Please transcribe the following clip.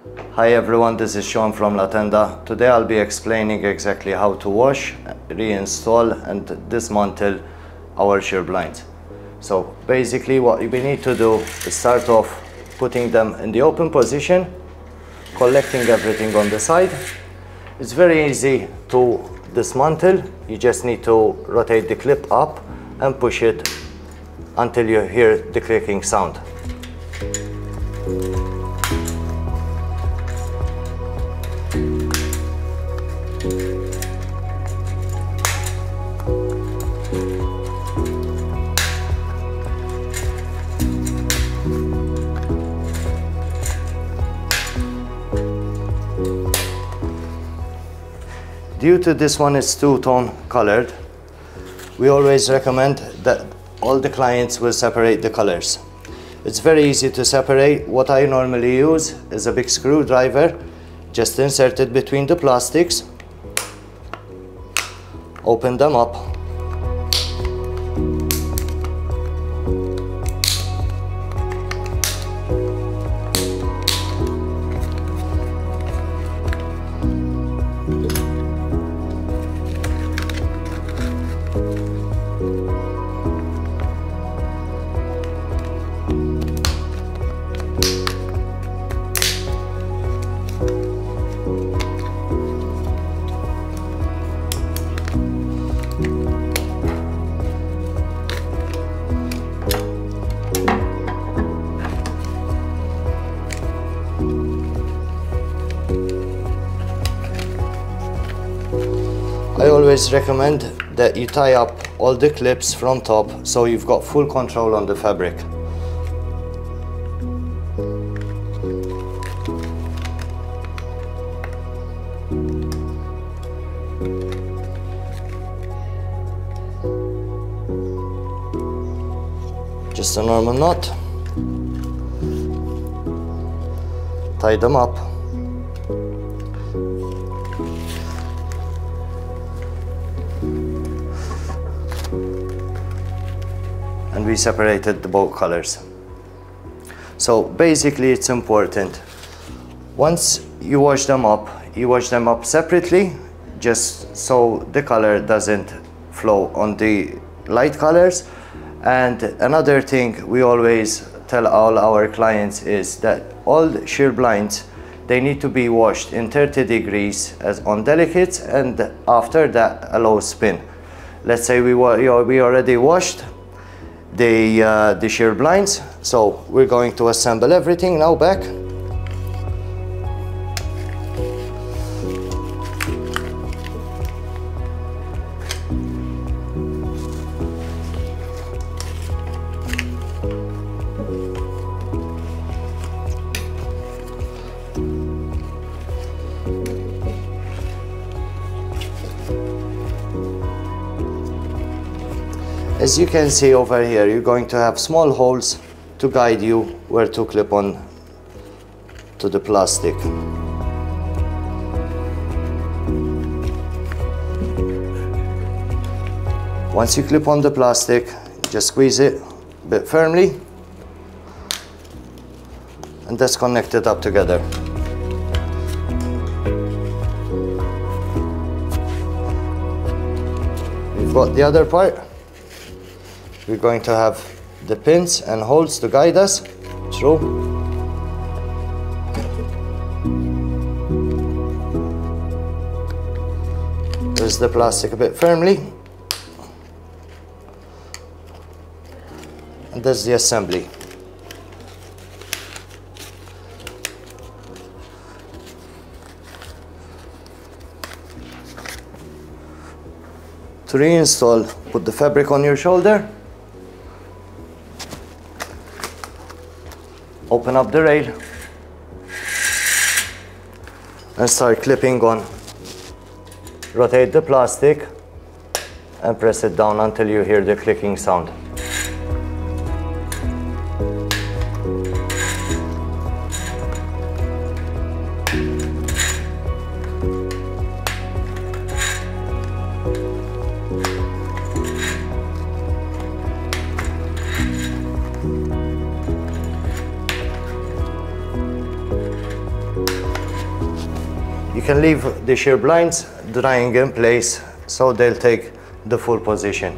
Hi everyone, this is Sean from Tenda. Today I'll be explaining exactly how to wash, reinstall and dismantle our sheer blinds. So basically what we need to do is start off putting them in the open position, collecting everything on the side. It's very easy to dismantle. You just need to rotate the clip up and push it until you hear the clicking sound. Due to this one is two-tone colored, we always recommend that all the clients will separate the colors. It's very easy to separate. What I normally use is a big screwdriver, just insert it between the plastics, open them up, I always recommend that you tie up all the clips from top so you've got full control on the fabric. Just a normal knot. Tie them up. And we separated the both colors. So basically it's important, once you wash them up separately, just so the color doesn't flow on the light colors. And another thing we always tell all our clients is that all the sheer blinds, they need to be washed in 30 degrees as on delicates, and after that a low spin. Let's say we already washed the sheer blinds, so we're going to assemble everything now back. As you can see over here, you're going to have small holes to guide you where to clip on to the plastic. Once you clip on the plastic, just squeeze it a bit firmly and that's connected up together. We've got the other part. We're going to have the pins and holes to guide us through. There's the plastic a bit firmly. And there's the assembly. To reinstall, put the fabric on your shoulder. Open up the rail and start clipping on. Rotate the plastic and press it down until you hear the clicking sound. You can leave the shear blinds drying in place so they'll take the full position.